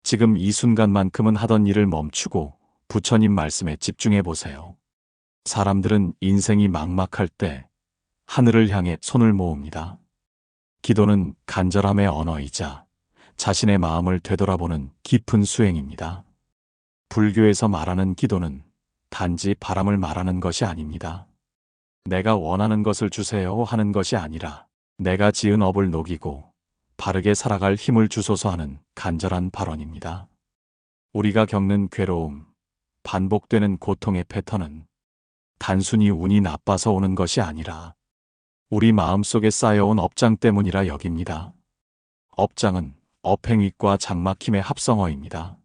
지금 이 순간만큼은 하던 일을 멈추고 부처님 말씀에 집중해 보세요. 사람들은 인생이 막막할 때 하늘을 향해 손을 모읍니다. 기도는 간절함의 언어이자 자신의 마음을 되돌아보는 깊은 수행입니다. 불교에서 말하는 기도는 단지 바람을 말하는 것이 아닙니다. 내가 원하는 것을 주세요 하는 것이 아니라 내가 지은 업을 녹이고 바르게 살아갈 힘을 주소서 하는 간절한 발언입니다. 우리가 겪는 괴로움, 반복되는 고통의 패턴은 단순히 운이 나빠서 오는 것이 아니라 우리 마음속에 쌓여온 업장 때문이라 여깁니다. 업장은 업행위과 장막힘의 합성어입니다.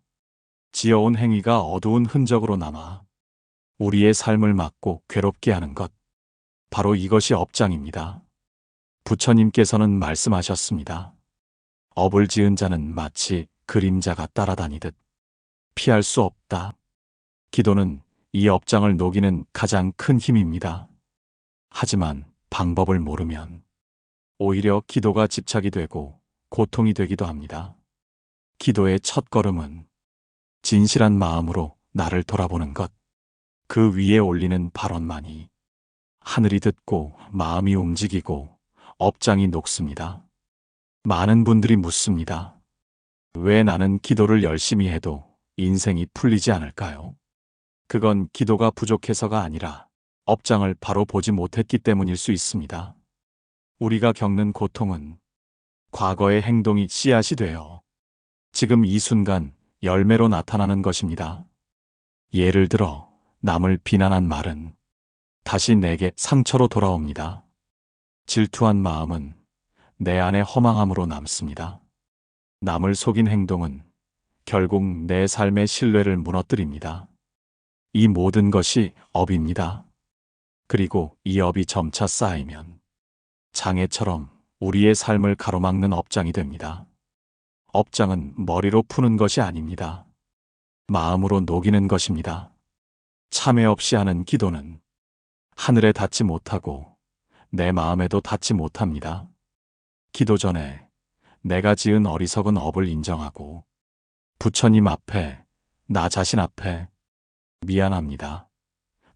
지어온 행위가 어두운 흔적으로 남아 우리의 삶을 막고 괴롭게 하는 것, 바로 이것이 업장입니다. 부처님께서는 말씀하셨습니다. 업을 지은 자는 마치 그림자가 따라다니듯 피할 수 없다. 기도는 이 업장을 녹이는 가장 큰 힘입니다. 하지만 방법을 모르면 오히려 기도가 집착이 되고 고통이 되기도 합니다. 기도의 첫걸음은 진실한 마음으로 나를 돌아보는 것, 그 위에 올리는 발언만이 하늘이 듣고 마음이 움직이고 업장이 녹습니다. 많은 분들이 묻습니다. 왜 나는 기도를 열심히 해도 인생이 풀리지 않을까요? 그건 기도가 부족해서가 아니라 업장을 바로 보지 못했기 때문일 수 있습니다. 우리가 겪는 고통은 과거의 행동이 씨앗이 되어 지금 이 순간 열매로 나타나는 것입니다. 예를 들어 남을 비난한 말은 다시 내게 상처로 돌아옵니다. 질투한 마음은 내 안에 허망함으로 남습니다. 남을 속인 행동은 결국 내 삶의 신뢰를 무너뜨립니다. 이 모든 것이 업입니다. 그리고 이 업이 점차 쌓이면 장애처럼 우리의 삶을 가로막는 업장이 됩니다. 업장은 머리로 푸는 것이 아닙니다. 마음으로 녹이는 것입니다. 참회 없이 하는 기도는 하늘에 닿지 못하고 내 마음에도 닿지 못합니다. 기도 전에 내가 지은 어리석은 업을 인정하고 부처님 앞에, 나 자신 앞에 미안합니다.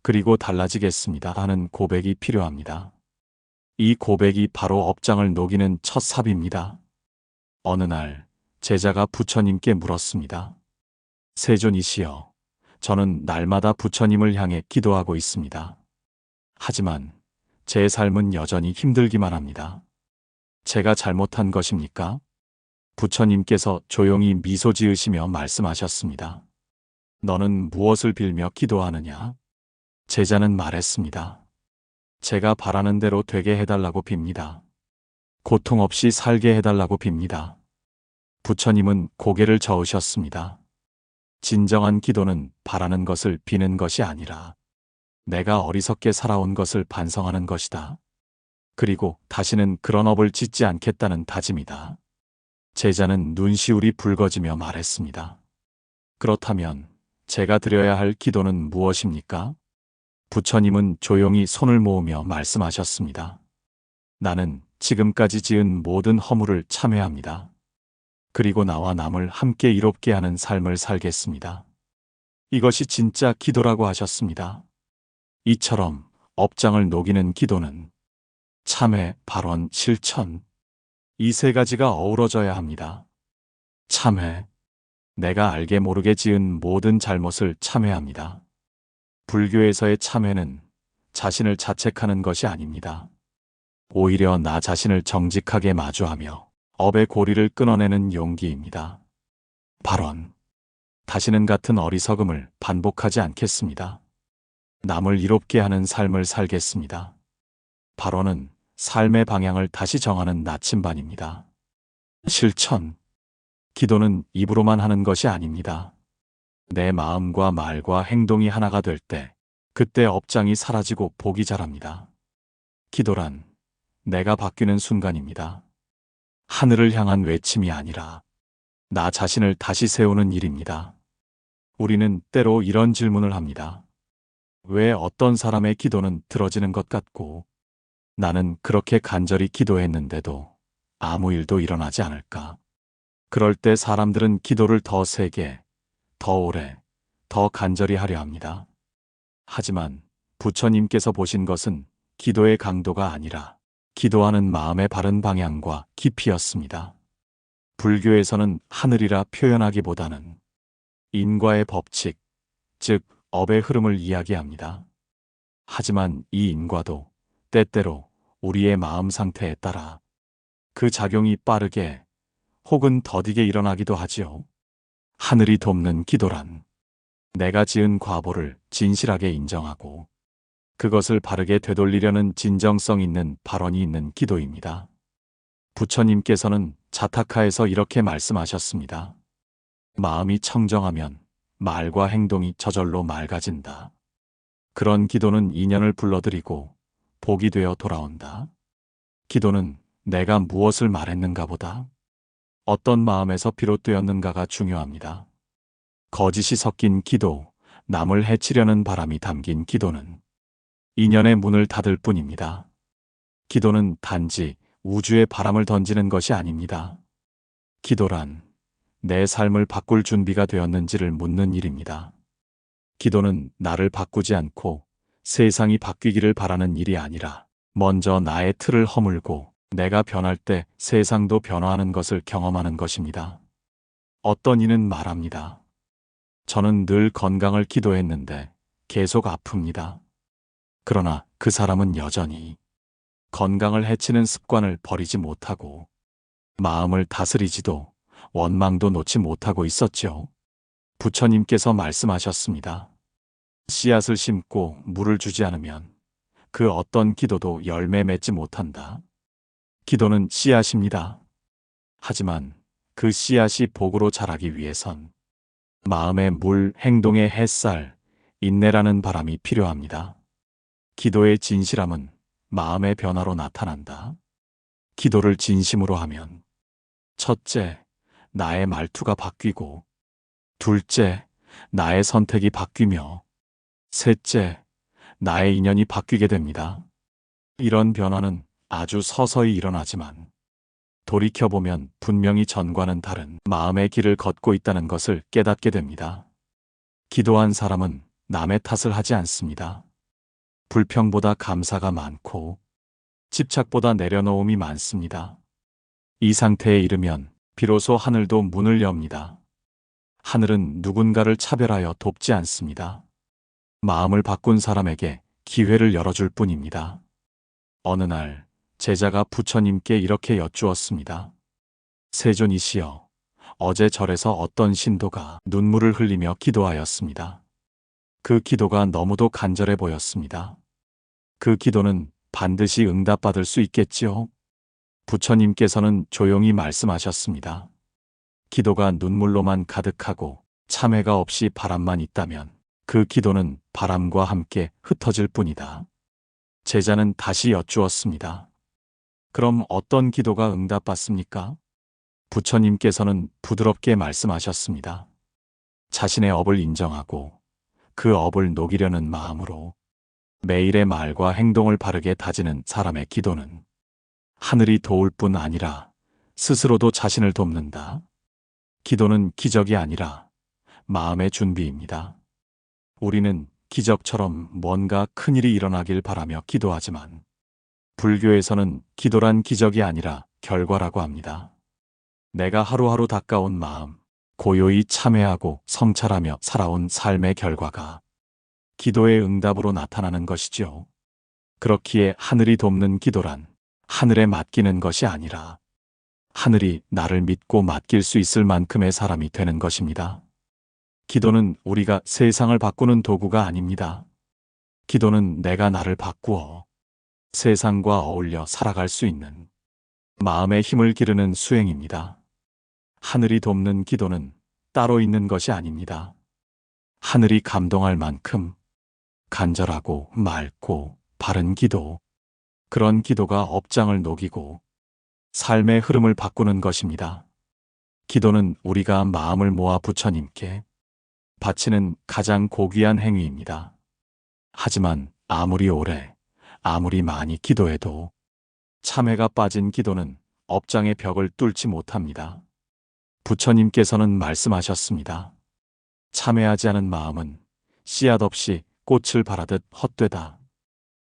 그리고 달라지겠습니다 하는 고백이 필요합니다. 이 고백이 바로 업장을 녹이는 첫 삽입니다. 어느 날 제자가 부처님께 물었습니다. 세존이시여, 저는 날마다 부처님을 향해 기도하고 있습니다. 하지만 제 삶은 여전히 힘들기만 합니다. 제가 잘못한 것입니까? 부처님께서 조용히 미소 지으시며 말씀하셨습니다. 너는 무엇을 빌며 기도하느냐? 제자는 말했습니다. 제가 바라는 대로 되게 해달라고 빕니다. 고통 없이 살게 해달라고 빕니다. 부처님은 고개를 저으셨습니다. 진정한 기도는 바라는 것을 비는 것이 아니라 내가 어리석게 살아온 것을 반성하는 것이다. 그리고 다시는 그런 업을 짓지 않겠다는 다짐이다. 제자는 눈시울이 붉어지며 말했습니다. 그렇다면 제가 드려야 할 기도는 무엇입니까? 부처님은 조용히 손을 모으며 말씀하셨습니다. 나는 지금까지 지은 모든 허물을 참회합니다. 그리고 나와 남을 함께 이롭게 하는 삶을 살겠습니다. 이것이 진짜 기도라고 하셨습니다. 이처럼 업장을 녹이는 기도는 참회, 발언, 실천, 이 세 가지가 어우러져야 합니다. 참회, 내가 알게 모르게 지은 모든 잘못을 참회합니다. 불교에서의 참회는 자신을 자책하는 것이 아닙니다. 오히려 나 자신을 정직하게 마주하며 업의 고리를 끊어내는 용기입니다. 발언, 다시는 같은 어리석음을 반복하지 않겠습니다. 남을 이롭게 하는 삶을 살겠습니다. 발언은 삶의 방향을 다시 정하는 나침반입니다. 실천, 기도는 입으로만 하는 것이 아닙니다. 내 마음과 말과 행동이 하나가 될 때, 그때 업장이 사라지고 복이 자랍니다. 기도란 내가 바뀌는 순간입니다. 하늘을 향한 외침이 아니라 나 자신을 다시 세우는 일입니다. 우리는 때로 이런 질문을 합니다. 왜 어떤 사람의 기도는 들어지는 것 같고 나는 그렇게 간절히 기도했는데도 아무 일도 일어나지 않을까? 그럴 때 사람들은 기도를 더 세게, 더 오래, 더 간절히 하려 합니다. 하지만 부처님께서 보신 것은 기도의 강도가 아니라 기도하는 마음의 바른 방향과 깊이였습니다. 불교에서는 하늘이라 표현하기보다는 인과의 법칙, 즉 업의 흐름을 이야기합니다. 하지만 이 인과도 때때로 우리의 마음 상태에 따라 그 작용이 빠르게 혹은 더디게 일어나기도 하지요. 하늘이 돕는 기도란 내가 지은 과보를 진실하게 인정하고 그것을 바르게 되돌리려는 진정성 있는 발언이 있는 기도입니다. 부처님께서는 자타카에서 이렇게 말씀하셨습니다. 마음이 청정하면 말과 행동이 저절로 맑아진다. 그런 기도는 인연을 불러들이고 복이 되어 돌아온다. 기도는 내가 무엇을 말했는가 보다 어떤 마음에서 비롯되었는가가 중요합니다. 거짓이 섞인 기도, 남을 해치려는 바람이 담긴 기도는 인연의 문을 닫을 뿐입니다. 기도는 단지 우주에 바람을 던지는 것이 아닙니다. 기도란 내 삶을 바꿀 준비가 되었는지를 묻는 일입니다. 기도는 나를 바꾸지 않고 세상이 바뀌기를 바라는 일이 아니라 먼저 나의 틀을 허물고 내가 변할 때 세상도 변화하는 것을 경험하는 것입니다. 어떤 이는 말합니다. 저는 늘 건강을 기도했는데 계속 아픕니다. 그러나 그 사람은 여전히 건강을 해치는 습관을 버리지 못하고 마음을 다스리지도 원망도 놓지 못하고 있었죠. 부처님께서 말씀하셨습니다. 씨앗을 심고 물을 주지 않으면 그 어떤 기도도 열매 맺지 못한다. 기도는 씨앗입니다. 하지만 그 씨앗이 복으로 자라기 위해선 마음의 물, 행동의 햇살, 인내라는 바람이 필요합니다. 기도의 진실함은 마음의 변화로 나타난다. 기도를 진심으로 하면 첫째, 나의 말투가 바뀌고 둘째, 나의 선택이 바뀌며 셋째, 나의 인연이 바뀌게 됩니다. 이런 변화는 아주 서서히 일어나지만 돌이켜보면 분명히 전과는 다른 마음의 길을 걷고 있다는 것을 깨닫게 됩니다. 기도한 사람은 남의 탓을 하지 않습니다. 불평보다 감사가 많고 집착보다 내려놓음이 많습니다. 이 상태에 이르면 비로소 하늘도 문을 엽니다. 하늘은 누군가를 차별하여 돕지 않습니다. 마음을 바꾼 사람에게 기회를 열어줄 뿐입니다. 어느 날 제자가 부처님께 이렇게 여쭈었습니다. 세존이시여, 어제 절에서 어떤 신도가 눈물을 흘리며 기도하였습니다. 그 기도가 너무도 간절해 보였습니다. 그 기도는 반드시 응답받을 수 있겠지요? 부처님께서는 조용히 말씀하셨습니다. 기도가 눈물로만 가득하고 참회가 없이 바람만 있다면 그 기도는 바람과 함께 흩어질 뿐이다. 제자는 다시 여쭈었습니다. 그럼 어떤 기도가 응답받습니까? 부처님께서는 부드럽게 말씀하셨습니다. 자신의 업을 인정하고 그 업을 녹이려는 마음으로 매일의 말과 행동을 바르게 다지는 사람의 기도는 하늘이 도울 뿐 아니라 스스로도 자신을 돕는다. 기도는 기적이 아니라 마음의 준비입니다. 우리는 기적처럼 뭔가 큰일이 일어나길 바라며 기도하지만 불교에서는 기도란 기적이 아니라 결과라고 합니다. 내가 하루하루 닦아온 마음, 고요히 참회하고 성찰하며 살아온 삶의 결과가 기도의 응답으로 나타나는 것이지요. 그렇기에 하늘이 돕는 기도란 하늘에 맡기는 것이 아니라 하늘이 나를 믿고 맡길 수 있을 만큼의 사람이 되는 것입니다. 기도는 우리가 세상을 바꾸는 도구가 아닙니다. 기도는 내가 나를 바꾸어 세상과 어울려 살아갈 수 있는 마음의 힘을 기르는 수행입니다. 하늘이 돕는 기도는 따로 있는 것이 아닙니다. 하늘이 감동할 만큼 간절하고 맑고 바른 기도, 그런 기도가 업장을 녹이고 삶의 흐름을 바꾸는 것입니다. 기도는 우리가 마음을 모아 부처님께 바치는 가장 고귀한 행위입니다. 하지만 아무리 오래, 아무리 많이 기도해도 참회가 빠진 기도는 업장의 벽을 뚫지 못합니다. 부처님께서는 말씀하셨습니다. 참회하지 않은 마음은 씨앗 없이 꽃을 바라듯 헛되다.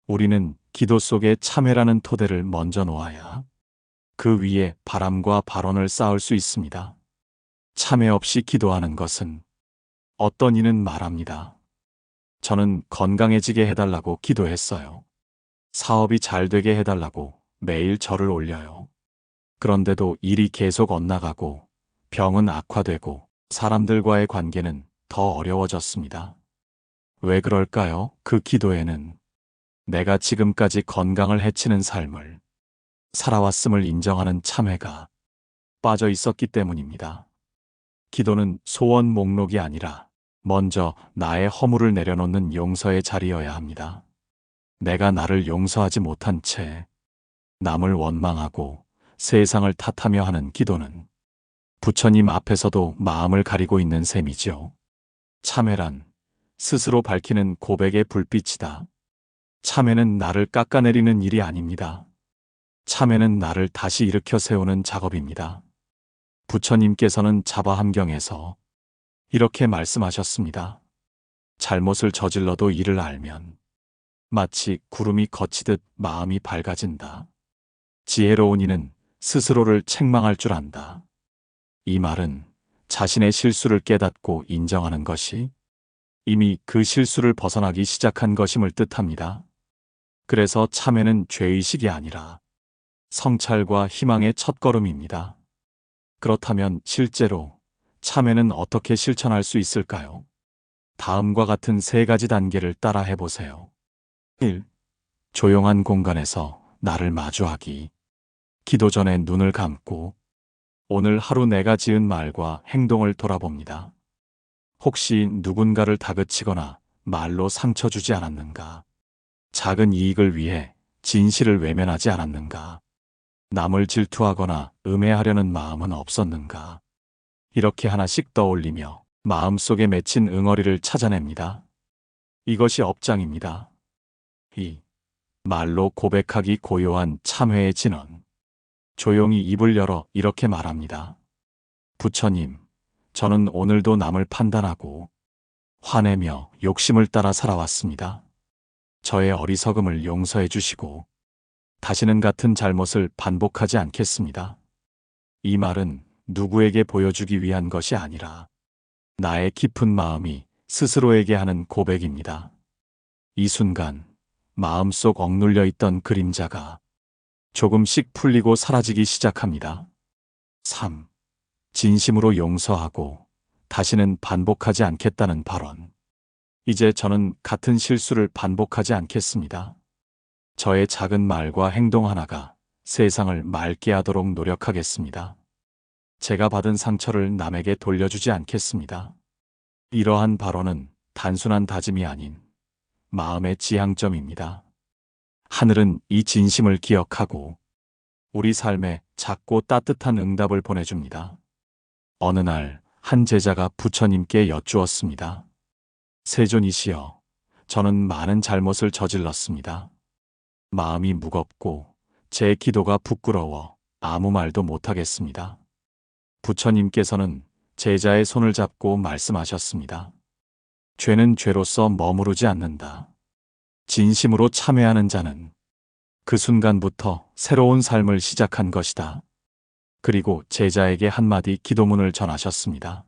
우리는 기도 속에 참회라는 토대를 먼저 놓아야 그 위에 바람과 발언을 쌓을 수 있습니다. 참회 없이 기도하는 것은 어떤 이는 말합니다. 저는 건강해지게 해달라고 기도했어요. 사업이 잘 되게 해달라고 매일 절을 올려요. 그런데도 일이 계속 엇나가고 병은 악화되고 사람들과의 관계는 더 어려워졌습니다. 왜 그럴까요? 그 기도에는 내가 지금까지 건강을 해치는 삶을 살아왔음을 인정하는 참회가 빠져 있었기 때문입니다. 기도는 소원 목록이 아니라 먼저 나의 허물을 내려놓는 용서의 자리여야 합니다. 내가 나를 용서하지 못한 채 남을 원망하고 세상을 탓하며 하는 기도는 부처님 앞에서도 마음을 가리고 있는 셈이죠. 참회란 스스로 밝히는 고백의 불빛이다. 참회는 나를 깎아내리는 일이 아닙니다. 참회는 나를 다시 일으켜 세우는 작업입니다. 부처님께서는 자바함경에서 이렇게 말씀하셨습니다. 잘못을 저질러도 이를 알면 마치 구름이 걷히듯 마음이 밝아진다. 지혜로운 이는 스스로를 책망할 줄 안다. 이 말은 자신의 실수를 깨닫고 인정하는 것이 이미 그 실수를 벗어나기 시작한 것임을 뜻합니다. 그래서 참회는 죄의식이 아니라 성찰과 희망의 첫걸음입니다. 그렇다면 실제로 참회는 어떻게 실천할 수 있을까요? 다음과 같은 3가지 단계를 따라 해보세요. 1. 조용한 공간에서 나를 마주하기. 기도 전에 눈을 감고 오늘 하루 내가 지은 말과 행동을 돌아봅니다. 혹시 누군가를 다그치거나 말로 상처 주지 않았는가? 작은 이익을 위해 진실을 외면하지 않았는가? 남을 질투하거나 음해하려는 마음은 없었는가? 이렇게 하나씩 떠올리며 마음속에 맺힌 응어리를 찾아냅니다. 이것이 업장입니다. 2. 말로 고백하기 고요한 참회의 진언. 조용히 입을 열어 이렇게 말합니다. 부처님, 저는 오늘도 남을 판단하고 화내며 욕심을 따라 살아왔습니다. 저의 어리석음을 용서해 주시고 다시는 같은 잘못을 반복하지 않겠습니다. 이 말은 누구에게 보여주기 위한 것이 아니라 나의 깊은 마음이 스스로에게 하는 고백입니다. 이 순간 마음속 억눌려 있던 그림자가 조금씩 풀리고 사라지기 시작합니다. 3. 진심으로 용서하고 다시는 반복하지 않겠다는 발언. 이제 저는 같은 실수를 반복하지 않겠습니다. 저의 작은 말과 행동 하나가 세상을 맑게 하도록 노력하겠습니다. 제가 받은 상처를 남에게 돌려주지 않겠습니다. 이러한 발언은 단순한 다짐이 아닌 마음의 지향점입니다. 하늘은 이 진심을 기억하고 우리 삶에 작고 따뜻한 응답을 보내줍니다. 어느 날 한 제자가 부처님께 여쭈었습니다. 세존이시여, 저는 많은 잘못을 저질렀습니다. 마음이 무겁고 제 기도가 부끄러워 아무 말도 못하겠습니다. 부처님께서는 제자의 손을 잡고 말씀하셨습니다. 죄는 죄로서 머무르지 않는다. 진심으로 참회하는 자는 그 순간부터 새로운 삶을 시작한 것이다. 그리고 제자에게 한마디 기도문을 전하셨습니다.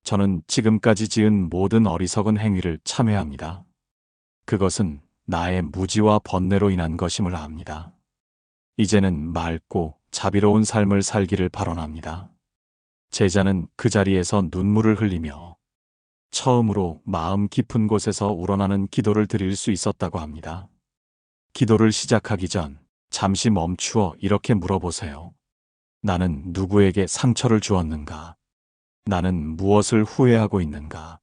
저는 지금까지 지은 모든 어리석은 행위를 참회합니다. 그것은 나의 무지와 번뇌로 인한 것임을 압니다. 이제는 맑고 자비로운 삶을 살기를 발언합니다. 제자는 그 자리에서 눈물을 흘리며 처음으로 마음 깊은 곳에서 우러나는 기도를 드릴 수 있었다고 합니다. 기도를 시작하기 전 잠시 멈추어 이렇게 물어보세요. 나는 누구에게 상처를 주었는가? 나는 무엇을 후회하고 있는가?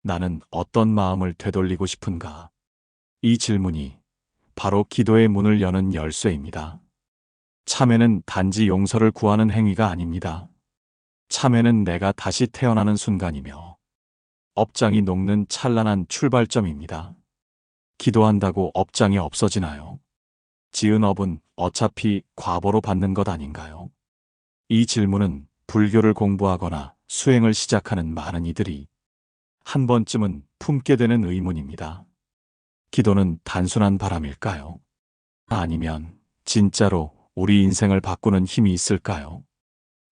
나는 어떤 마음을 되돌리고 싶은가? 이 질문이 바로 기도의 문을 여는 열쇠입니다. 참회는 단지 용서를 구하는 행위가 아닙니다. 참회는 내가 다시 태어나는 순간이며 업장이 녹는 찬란한 출발점입니다. 기도한다고 업장이 없어지나요? 지은 업은 어차피 과보로 받는 것 아닌가요? 이 질문은 불교를 공부하거나 수행을 시작하는 많은 이들이 한 번쯤은 품게 되는 의문입니다. 기도는 단순한 바람일까요? 아니면 진짜로 우리 인생을 바꾸는 힘이 있을까요?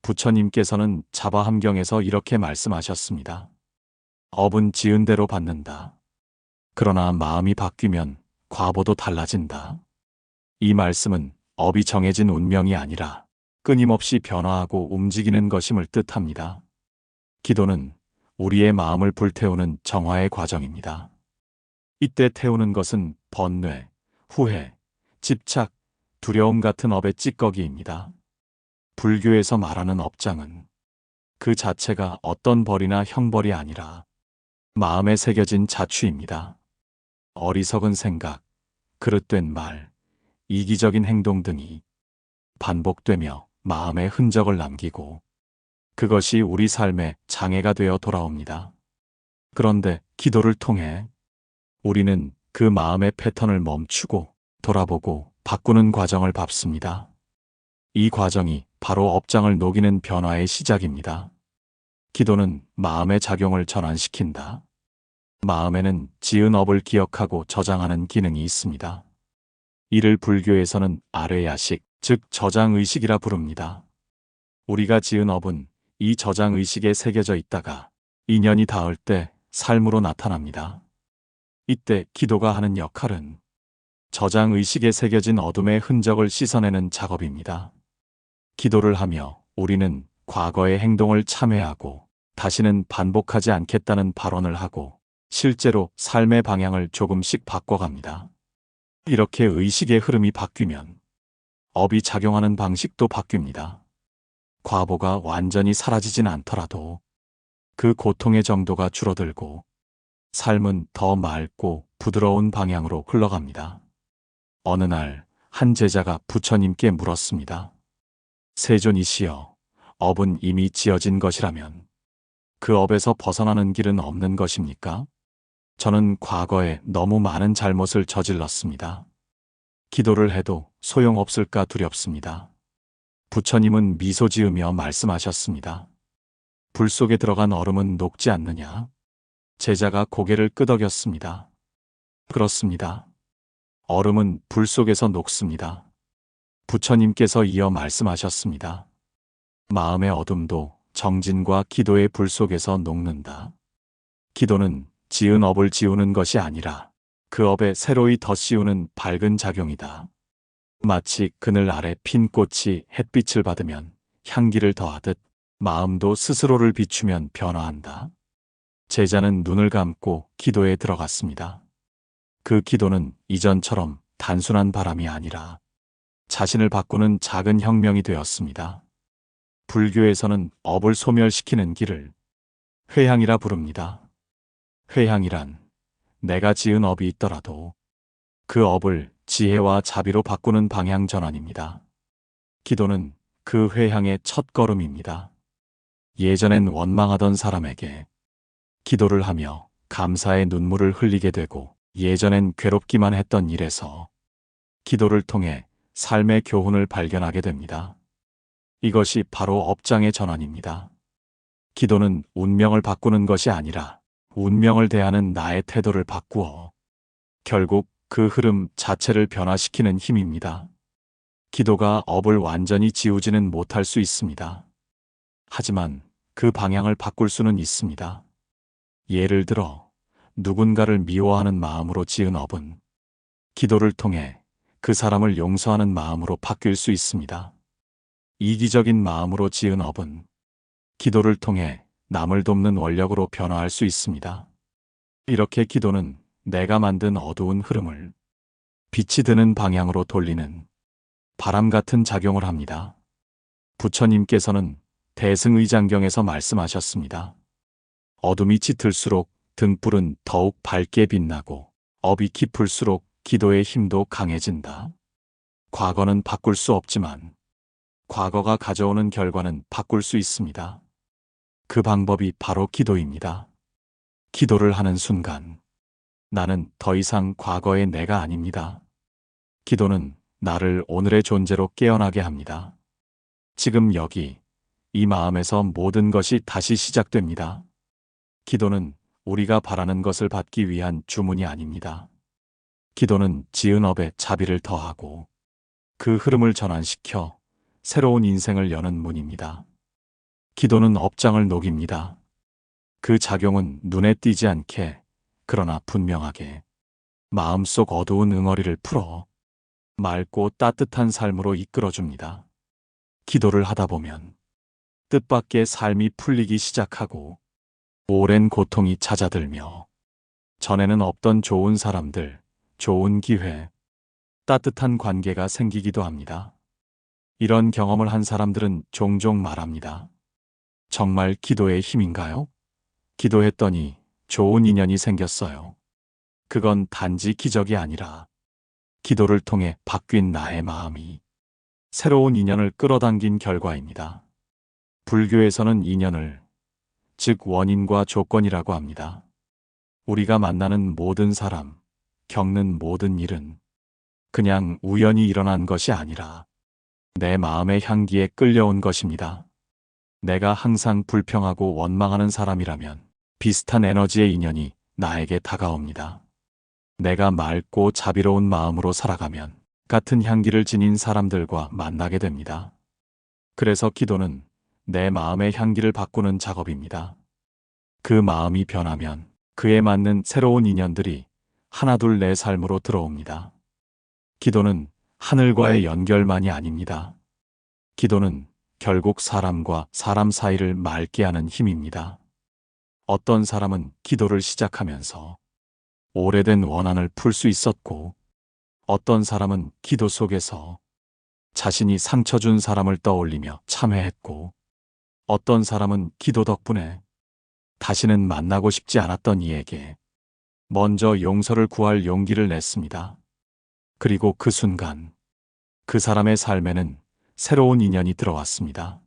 부처님께서는 자바함경에서 이렇게 말씀하셨습니다. 업은 지은 대로 받는다. 그러나 마음이 바뀌면 과보도 달라진다. 이 말씀은 업이 정해진 운명이 아니라 끊임없이 변화하고 움직이는 것임을 뜻합니다. 기도는 우리의 마음을 불태우는 정화의 과정입니다. 이때 태우는 것은 번뇌, 후회, 집착, 두려움 같은 업의 찌꺼기입니다. 불교에서 말하는 업장은 그 자체가 어떤 벌이나 형벌이 아니라 마음에 새겨진 자취입니다. 어리석은 생각, 그릇된 말, 이기적인 행동 등이 반복되며 마음에 흔적을 남기고 그것이 우리 삶의 장애가 되어 돌아옵니다. 그런데 기도를 통해 우리는 그 마음의 패턴을 멈추고 돌아보고 바꾸는 과정을 밟습니다. 이 과정이 바로 업장을 녹이는 변화의 시작입니다. 기도는 마음의 작용을 전환시킨다. 마음에는 지은 업을 기억하고 저장하는 기능이 있습니다. 이를 불교에서는 아뢰야식, 즉 저장의식이라 부릅니다. 우리가 지은 업은 이 저장의식에 새겨져 있다가 인연이 닿을 때 삶으로 나타납니다. 이때 기도가 하는 역할은 저장의식에 새겨진 어둠의 흔적을 씻어내는 작업입니다. 기도를 하며 우리는 과거의 행동을 참회하고 다시는 반복하지 않겠다는 발언을 하고 실제로 삶의 방향을 조금씩 바꿔갑니다. 이렇게 의식의 흐름이 바뀌면 업이 작용하는 방식도 바뀝니다. 과보가 완전히 사라지진 않더라도 그 고통의 정도가 줄어들고 삶은 더 맑고 부드러운 방향으로 흘러갑니다. 어느 날 한 제자가 부처님께 물었습니다. 세존이시여, 업은 이미 지어진 것이라면 그 업에서 벗어나는 길은 없는 것입니까? 저는 과거에 너무 많은 잘못을 저질렀습니다. 기도를 해도 소용없을까 두렵습니다. 부처님은 미소 지으며 말씀하셨습니다. 불 속에 들어간 얼음은 녹지 않느냐? 제자가 고개를 끄덕였습니다. 그렇습니다. 얼음은 불 속에서 녹습니다. 부처님께서 이어 말씀하셨습니다. 마음의 어둠도 정진과 기도의 불 속에서 녹는다. 기도는 지은 업을 지우는 것이 아니라 그 업에 새로이 덧씌우는 밝은 작용이다. 마치 그늘 아래 핀 꽃이 햇빛을 받으면 향기를 더하듯 마음도 스스로를 비추면 변화한다. 제자는 눈을 감고 기도에 들어갔습니다. 그 기도는 이전처럼 단순한 바람이 아니라 자신을 바꾸는 작은 혁명이 되었습니다. 불교에서는 업을 소멸시키는 길을 회향이라 부릅니다. 회향이란 내가 지은 업이 있더라도 그 업을 지혜와 자비로 바꾸는 방향 전환입니다. 기도는 그 회향의 첫 걸음입니다. 예전엔 원망하던 사람에게 기도를 하며 감사의 눈물을 흘리게 되고 예전엔 괴롭기만 했던 일에서 기도를 통해 삶의 교훈을 발견하게 됩니다. 이것이 바로 업장의 전환입니다. 기도는 운명을 바꾸는 것이 아니라 운명을 대하는 나의 태도를 바꾸어 결국 그 흐름 자체를 변화시키는 힘입니다. 기도가 업을 완전히 지우지는 못할 수 있습니다. 하지만 그 방향을 바꿀 수는 있습니다. 예를 들어 누군가를 미워하는 마음으로 지은 업은 기도를 통해 그 사람을 용서하는 마음으로 바뀔 수 있습니다. 이기적인 마음으로 지은 업은 기도를 통해 남을 돕는 원력으로 변화할 수 있습니다. 이렇게 기도는 내가 만든 어두운 흐름을 빛이 드는 방향으로 돌리는 바람 같은 작용을 합니다. 부처님께서는 대승의장경에서 말씀하셨습니다. 어둠이 짙을수록 등불은 더욱 밝게 빛나고 업이 깊을수록 기도의 힘도 강해진다. 과거는 바꿀 수 없지만 과거가 가져오는 결과는 바꿀 수 있습니다. 그 방법이 바로 기도입니다. 기도를 하는 순간 나는 더 이상 과거의 내가 아닙니다. 기도는 나를 오늘의 존재로 깨어나게 합니다. 지금 여기 이 마음에서 모든 것이 다시 시작됩니다. 기도는 우리가 바라는 것을 받기 위한 주문이 아닙니다. 기도는 지은 업에 자비를 더하고 그 흐름을 전환시켜 새로운 인생을 여는 문입니다. 기도는 업장을 녹입니다. 그 작용은 눈에 띄지 않게, 그러나 분명하게 마음속 어두운 응어리를 풀어 맑고 따뜻한 삶으로 이끌어줍니다. 기도를 하다 보면 뜻밖의 삶이 풀리기 시작하고 오랜 고통이 잦아들며 전에는 없던 좋은 사람들, 좋은 기회, 따뜻한 관계가 생기기도 합니다. 이런 경험을 한 사람들은 종종 말합니다. 정말 기도의 힘인가요? 기도했더니 좋은 인연이 생겼어요. 그건 단지 기적이 아니라 기도를 통해 바뀐 나의 마음이 새로운 인연을 끌어당긴 결과입니다. 불교에서는 인연을, 즉 원인과 조건이라고 합니다. 우리가 만나는 모든 사람, 겪는 모든 일은 그냥 우연히 일어난 것이 아니라 내 마음의 향기에 끌려온 것입니다. 내가 항상 불평하고 원망하는 사람이라면 비슷한 에너지의 인연이 나에게 다가옵니다. 내가 맑고 자비로운 마음으로 살아가면 같은 향기를 지닌 사람들과 만나게 됩니다. 그래서 기도는 내 마음의 향기를 바꾸는 작업입니다. 그 마음이 변하면 그에 맞는 새로운 인연들이 하나둘 내 삶으로 들어옵니다. 기도는 하늘과의 연결만이 아닙니다. 기도는 결국 사람과 사람 사이를 맑게 하는 힘입니다. 어떤 사람은 기도를 시작하면서 오래된 원한을 풀 수 있었고, 어떤 사람은 기도 속에서 자신이 상처 준 사람을 떠올리며 참회했고, 어떤 사람은 기도 덕분에 다시는 만나고 싶지 않았던 이에게 먼저 용서를 구할 용기를 냈습니다. 그리고 그 순간 그 사람의 삶에는 새로운 인연이 들어왔습니다.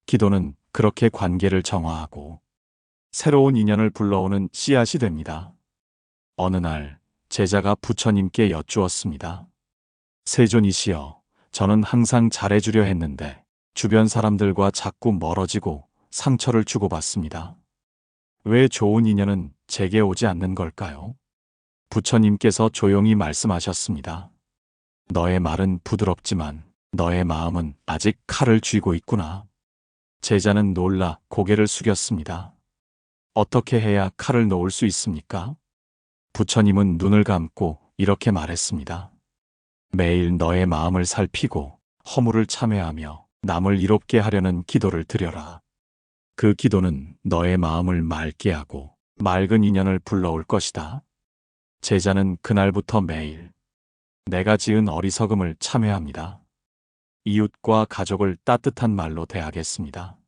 기도는 그렇게 관계를 정화하고 새로운 인연을 불러오는 씨앗이 됩니다. 어느 날 제자가 부처님께 여쭈었습니다. 세존이시여, 저는 항상 잘해주려 했는데 주변 사람들과 자꾸 멀어지고 상처를 주고받습니다. 왜 좋은 인연은 제게 오지 않는 걸까요? 부처님께서 조용히 말씀하셨습니다. 너의 말은 부드럽지만 너의 마음은 아직 칼을 쥐고 있구나. 제자는 놀라 고개를 숙였습니다. 어떻게 해야 칼을 놓을 수 있습니까? 부처님은 눈을 감고 이렇게 말했습니다. 매일 너의 마음을 살피고 허물을 참회하며 남을 이롭게 하려는 기도를 드려라. 그 기도는 너의 마음을 맑게 하고 맑은 인연을 불러올 것이다. 제자는 그날부터 매일 내가 지은 어리석음을 참회합니다. 이웃과 가족을 따뜻한 말로 대하겠습니다.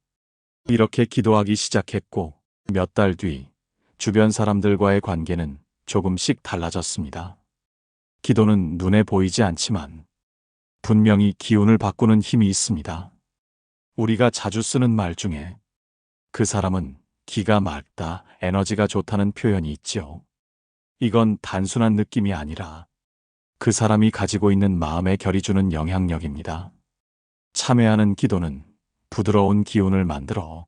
이렇게 기도하기 시작했고 몇 달 뒤 주변 사람들과의 관계는 조금씩 달라졌습니다. 기도는 눈에 보이지 않지만 분명히 기운을 바꾸는 힘이 있습니다. 우리가 자주 쓰는 말 중에 그 사람은 기가 맑다, 에너지가 좋다는 표현이 있지요. 이건 단순한 느낌이 아니라 그 사람이 가지고 있는 마음의 결이 주는 영향력입니다. 참회하는 기도는 부드러운 기운을 만들어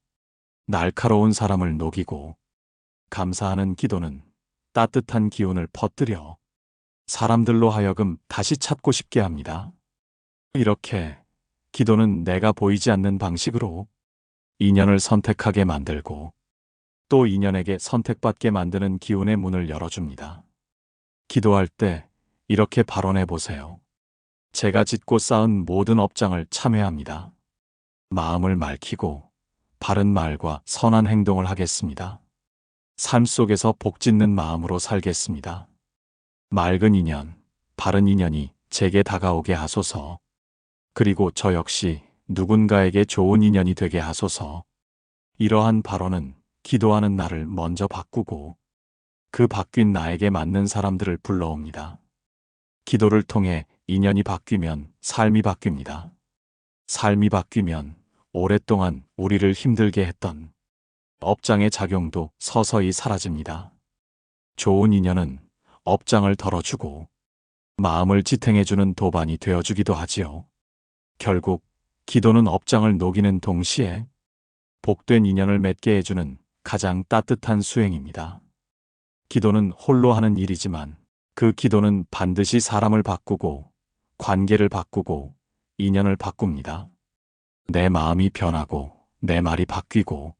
날카로운 사람을 녹이고, 감사하는 기도는 따뜻한 기운을 퍼뜨려 사람들로 하여금 다시 찾고 싶게 합니다. 이렇게 기도는 내가 보이지 않는 방식으로 인연을 선택하게 만들고 또 인연에게 선택받게 만드는 기운의 문을 열어줍니다. 기도할 때 이렇게 발언해 보세요. 제가 짓고 쌓은 모든 업장을 참회합니다. 마음을 맑히고 바른 말과 선한 행동을 하겠습니다. 삶 속에서 복 짓는 마음으로 살겠습니다. 맑은 인연, 바른 인연이 제게 다가오게 하소서. 그리고 저 역시 누군가에게 좋은 인연이 되게 하소서. 이러한 발언은 기도하는 나를 먼저 바꾸고 그 바뀐 나에게 맞는 사람들을 불러옵니다. 기도를 통해 인연이 바뀌면 삶이 바뀝니다. 삶이 바뀌면 오랫동안 우리를 힘들게 했던 업장의 작용도 서서히 사라집니다. 좋은 인연은 업장을 덜어주고 마음을 지탱해주는 도반이 되어주기도 하지요. 결국 기도는 업장을 녹이는 동시에 복된 인연을 맺게 해주는 가장 따뜻한 수행입니다. 기도는 홀로 하는 일이지만 그 기도는 반드시 사람을 바꾸고 관계를 바꾸고 인연을 바꿉니다. 내 마음이 변하고 내 말이 바뀌고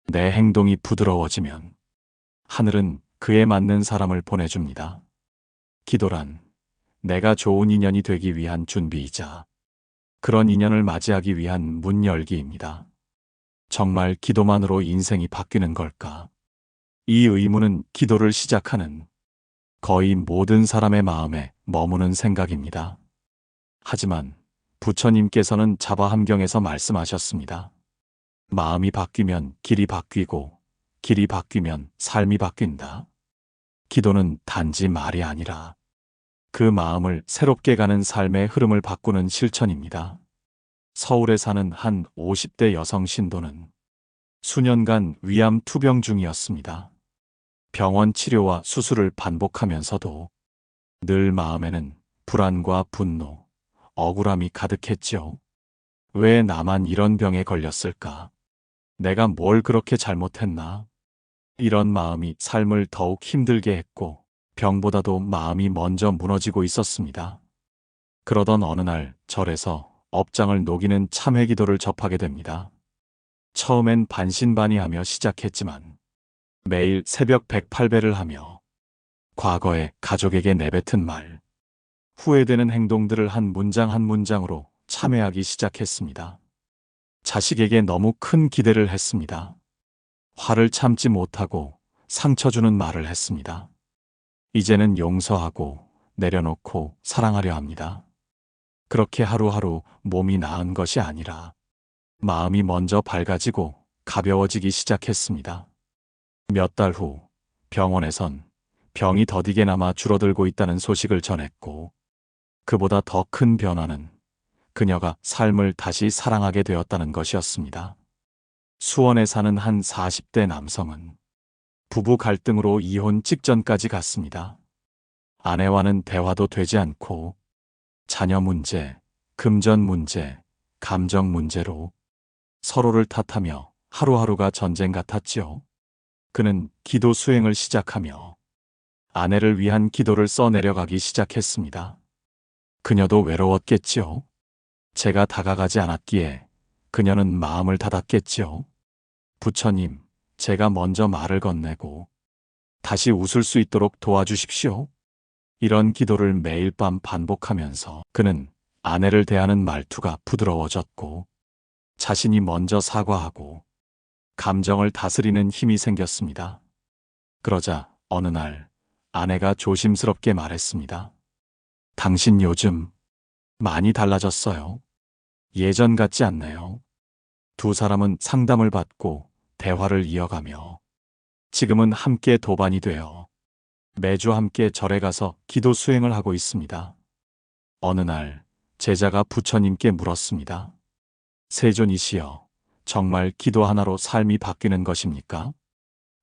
내 행동이 부드러워지면 하늘은 그에 맞는 사람을 보내줍니다. 기도란 내가 좋은 인연이 되기 위한 준비이자 그런 인연을 맞이하기 위한 문 열기입니다. 정말 기도만으로 인생이 바뀌는 걸까? 이 의문은 기도를 시작하는 거의 모든 사람의 마음에 머무는 생각입니다. 하지만 부처님께서는 자바함경에서 말씀하셨습니다. 마음이 바뀌면 길이 바뀌고 길이 바뀌면 삶이 바뀐다. 기도는 단지 말이 아니라 그 마음을 새롭게 가는 삶의 흐름을 바꾸는 실천입니다. 서울에 사는 한 50대 여성 신도는 수년간 위암 투병 중이었습니다. 병원 치료와 수술을 반복하면서도 늘 마음에는 불안과 분노, 억울함이 가득했죠. 왜 나만 이런 병에 걸렸을까? 내가 뭘 그렇게 잘못했나? 이런 마음이 삶을 더욱 힘들게 했고 병보다도 마음이 먼저 무너지고 있었습니다. 그러던 어느 날 절에서 업장을 녹이는 참회 기도를 접하게 됩니다. 처음엔 반신반의하며 시작했지만 매일 새벽 108배를 하며 과거에 가족에게 내뱉은 말, 후회되는 행동들을 한 문장 한 문장으로 참회하기 시작했습니다. 자식에게 너무 큰 기대를 했습니다. 화를 참지 못하고 상처 주는 말을 했습니다. 이제는 용서하고 내려놓고 사랑하려 합니다. 그렇게 하루하루 몸이 나은 것이 아니라 마음이 먼저 밝아지고 가벼워지기 시작했습니다. 몇 달 후 병원에선 병이 더디게나마 줄어들고 있다는 소식을 전했고 그보다 더 큰 변화는 그녀가 삶을 다시 사랑하게 되었다는 것이었습니다. 수원에 사는 한 40대 남성은 부부 갈등으로 이혼 직전까지 갔습니다. 아내와는 대화도 되지 않고 자녀 문제, 금전 문제, 감정 문제로 서로를 탓하며 하루하루가 전쟁 같았지요. 그는 기도 수행을 시작하며 아내를 위한 기도를 써내려가기 시작했습니다. 그녀도 외로웠겠지요. 제가 다가가지 않았기에 그녀는 마음을 닫았겠지요. 부처님, 제가 먼저 말을 건네고 다시 웃을 수 있도록 도와주십시오. 이런 기도를 매일 밤 반복하면서 그는 아내를 대하는 말투가 부드러워졌고 자신이 먼저 사과하고 감정을 다스리는 힘이 생겼습니다. 그러자 어느 날 아내가 조심스럽게 말했습니다. 당신 요즘 많이 달라졌어요. 예전 같지 않네요. 두 사람은 상담을 받고 대화를 이어가며 지금은 함께 도반이 되어 매주 함께 절에 가서 기도 수행을 하고 있습니다. 어느 날 제자가 부처님께 물었습니다. 세존이시여, 정말 기도 하나로 삶이 바뀌는 것입니까?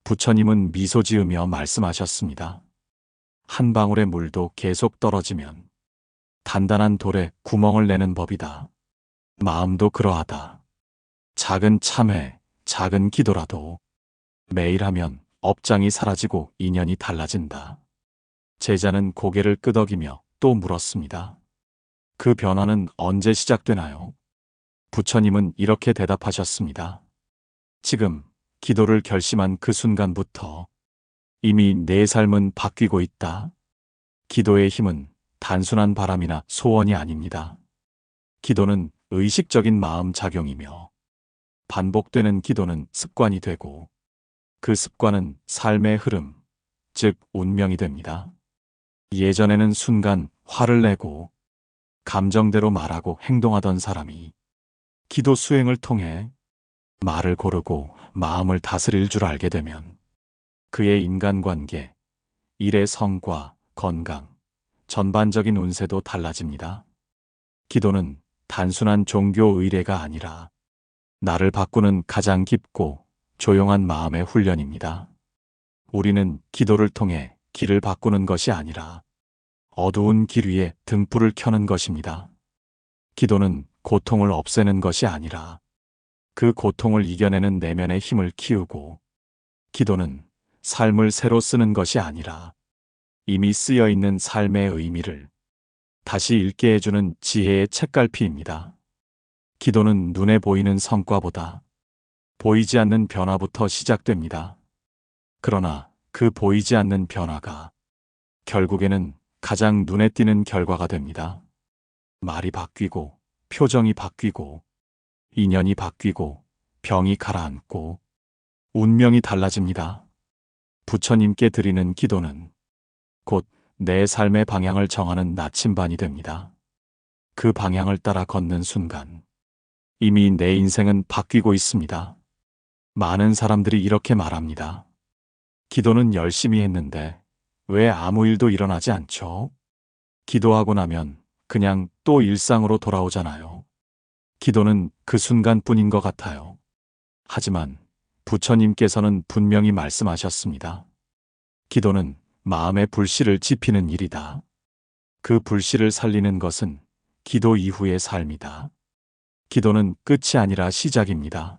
부처님은 미소 지으며 말씀하셨습니다. 한 방울의 물도 계속 떨어지면 단단한 돌에 구멍을 내는 법이다. 마음도 그러하다. 작은 참회, 작은 기도라도 매일 하면 업장이 사라지고 인연이 달라진다. 제자는 고개를 끄덕이며 또 물었습니다. 그 변화는 언제 시작되나요? 부처님은 이렇게 대답하셨습니다. 지금 기도를 결심한 그 순간부터 이미 내 삶은 바뀌고 있다. 기도의 힘은 단순한 바람이나 소원이 아닙니다. 기도는 의식적인 마음 작용이며 반복되는 기도는 습관이 되고 그 습관은 삶의 흐름, 즉 운명이 됩니다. 예전에는 순간 화를 내고 감정대로 말하고 행동하던 사람이 기도 수행을 통해 말을 고르고 마음을 다스릴 줄 알게 되면 그의 인간관계, 일의 성과, 건강, 전반적인 운세도 달라집니다. 기도는 단순한 종교 의례가 아니라 나를 바꾸는 가장 깊고 조용한 마음의 훈련입니다. 우리는 기도를 통해 길을 바꾸는 것이 아니라 어두운 길 위에 등불을 켜는 것입니다. 기도는 고통을 없애는 것이 아니라 그 고통을 이겨내는 내면의 힘을 키우고, 기도는 삶을 새로 쓰는 것이 아니라 이미 쓰여 있는 삶의 의미를 다시 읽게 해주는 지혜의 책갈피입니다. 기도는 눈에 보이는 성과보다 보이지 않는 변화부터 시작됩니다. 그러나 그 보이지 않는 변화가 결국에는 가장 눈에 띄는 결과가 됩니다. 말이 바뀌고, 표정이 바뀌고, 인연이 바뀌고, 병이 가라앉고, 운명이 달라집니다. 부처님께 드리는 기도는 곧 내 삶의 방향을 정하는 나침반이 됩니다. 그 방향을 따라 걷는 순간 이미 내 인생은 바뀌고 있습니다. 많은 사람들이 이렇게 말합니다. 기도는 열심히 했는데 왜 아무 일도 일어나지 않죠? 기도하고 나면 그냥 또 일상으로 돌아오잖아요. 기도는 그 순간뿐인 것 같아요. 하지만 부처님께서는 분명히 말씀하셨습니다. 기도는 마음의 불씨를 지피는 일이다. 그 불씨를 살리는 것은 기도 이후의 삶이다. 기도는 끝이 아니라 시작입니다.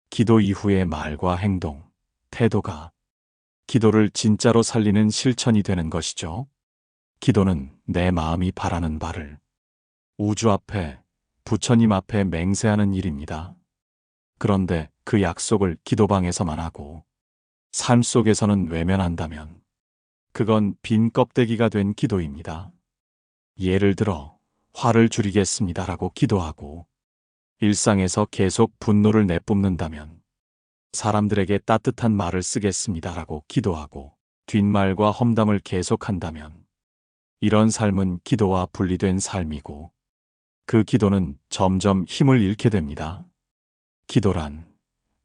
기도 이후의 말과 행동, 태도가 기도를 진짜로 살리는 실천이 되는 것이죠. 기도는 내 마음이 바라는 바를 우주 앞에, 부처님 앞에 맹세하는 일입니다. 그런데 그 약속을 기도방에서만 하고 삶 속에서는 외면한다면 그건 빈 껍데기가 된 기도입니다. 예를 들어 화를 줄이겠습니다라고 기도하고 일상에서 계속 분노를 내뿜는다면, 사람들에게 따뜻한 말을 쓰겠습니다라고 기도하고 뒷말과 험담을 계속한다면 이런 삶은 기도와 분리된 삶이고, 그 기도는 점점 힘을 잃게 됩니다. 기도란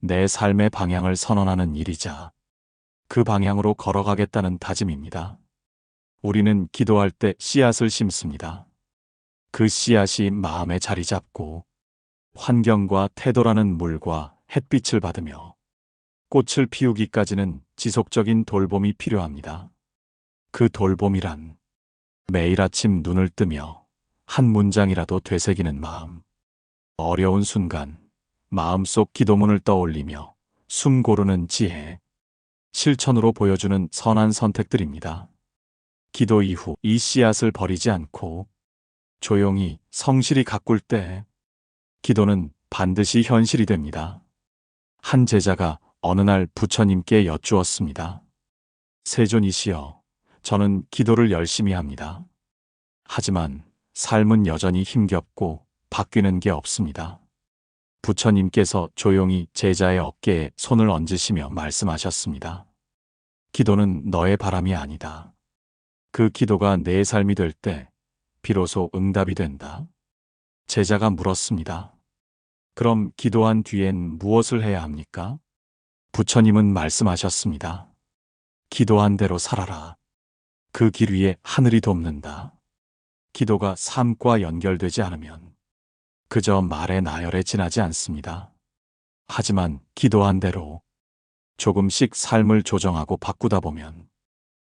내 삶의 방향을 선언하는 일이자 그 방향으로 걸어가겠다는 다짐입니다. 우리는 기도할 때 씨앗을 심습니다. 그 씨앗이 마음에 자리 잡고 환경과 태도라는 물과 햇빛을 받으며 꽃을 피우기까지는 지속적인 돌봄이 필요합니다. 그 돌봄이란 매일 아침 눈을 뜨며 한 문장이라도 되새기는 마음, 어려운 순간 마음속 기도문을 떠올리며 숨 고르는 지혜, 실천으로 보여주는 선한 선택들입니다. 기도 이후 이 씨앗을 버리지 않고 조용히 성실히 가꿀 때 기도는 반드시 현실이 됩니다. 한 제자가 어느 날 부처님께 여쭈었습니다. 세존이시여, 저는 기도를 열심히 합니다. 하지만 삶은 여전히 힘겹고 바뀌는 게 없습니다. 부처님께서 조용히 제자의 어깨에 손을 얹으시며 말씀하셨습니다. 기도는 너의 바람이 아니다. 그 기도가 내 삶이 될 때 비로소 응답이 된다. 제자가 물었습니다. 그럼 기도한 뒤엔 무엇을 해야 합니까? 부처님은 말씀하셨습니다. 기도한 대로 살아라. 그 길 위에 하늘이 돕는다. 기도가 삶과 연결되지 않으면 그저 말의 나열에 지나지 않습니다. 하지만 기도한 대로 조금씩 삶을 조정하고 바꾸다 보면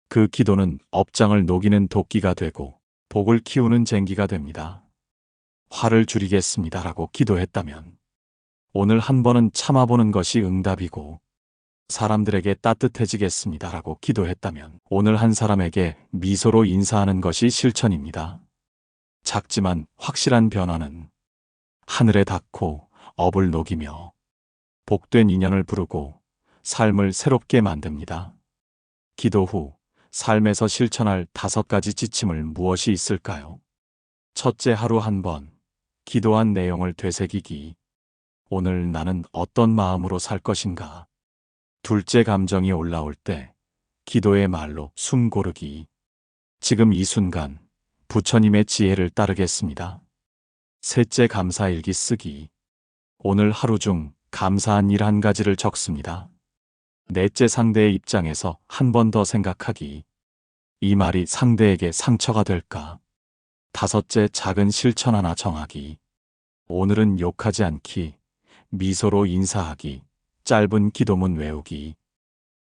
그 기도는 업장을 녹이는 도끼가 되고 복을 키우는 쟁기가 됩니다. 화를 줄이겠습니다라고 기도했다면 오늘 한 번은 참아보는 것이 응답이고, 사람들에게 따뜻해지겠습니다라고 기도했다면 오늘 한 사람에게 미소로 인사하는 것이 실천입니다. 작지만 확실한 변화는 하늘에 닿고 업을 녹이며 복된 인연을 부르고 삶을 새롭게 만듭니다. 기도 후 삶에서 실천할 5가지 지침을 무엇이 있을까요? 첫째, 하루 한 번 기도한 내용을 되새기기. 오늘 나는 어떤 마음으로 살 것인가? 둘째, 감정이 올라올 때 기도의 말로 숨 고르기. 지금 이 순간 부처님의 지혜를 따르겠습니다. 셋째, 감사일기 쓰기. 오늘 하루 중 감사한 일 한 가지를 적습니다. 넷째, 상대의 입장에서 한 번 더 생각하기. 이 말이 상대에게 상처가 될까? 다섯째, 작은 실천 하나 정하기. 오늘은 욕하지 않기, 미소로 인사하기, 짧은 기도문 외우기.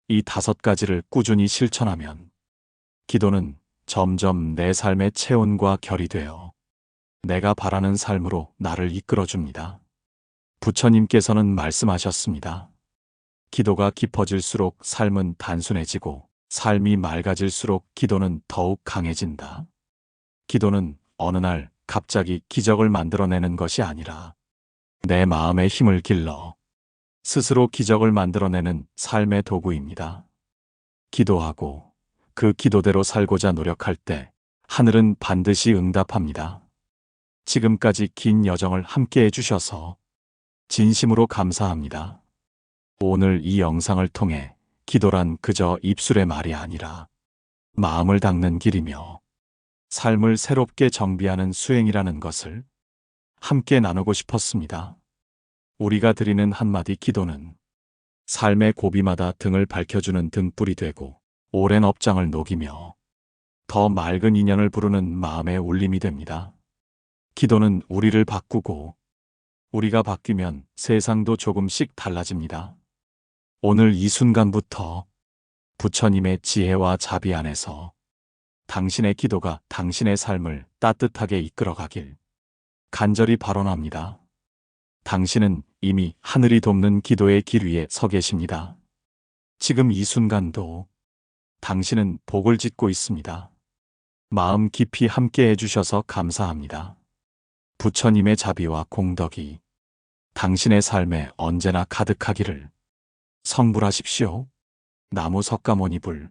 이 5가지를 꾸준히 실천하면 기도는 점점 내 삶의 체온과 결이 되어 내가 바라는 삶으로 나를 이끌어줍니다. 부처님께서는 말씀하셨습니다. 기도가 깊어질수록 삶은 단순해지고 삶이 맑아질수록 기도는 더욱 강해진다. 기도는 어느 날 갑자기 기적을 만들어내는 것이 아니라 내 마음의 힘을 길러 스스로 기적을 만들어내는 삶의 도구입니다. 기도하고 그 기도대로 살고자 노력할 때 하늘은 반드시 응답합니다. 지금까지 긴 여정을 함께 해주셔서 진심으로 감사합니다. 오늘 이 영상을 통해 기도란 그저 입술의 말이 아니라 마음을 닦는 길이며 삶을 새롭게 정비하는 수행이라는 것을 함께 나누고 싶었습니다. 우리가 드리는 한마디 기도는 삶의 고비마다 등을 밝혀주는 등불이 되고 오랜 업장을 녹이며 더 맑은 인연을 부르는 마음의 울림이 됩니다. 기도는 우리를 바꾸고 우리가 바뀌면 세상도 조금씩 달라집니다. 오늘 이 순간부터 부처님의 지혜와 자비 안에서 당신의 기도가 당신의 삶을 따뜻하게 이끌어가길 간절히 발언합니다. 당신은 이미 하늘이 돕는 기도의 길 위에 서 계십니다. 지금 이 순간도 당신은 복을 짓고 있습니다. 마음 깊이 함께 해주셔서 감사합니다. 부처님의 자비와 공덕이 당신의 삶에 언제나 가득하기를 성불하십시오. 나무 석가모니 불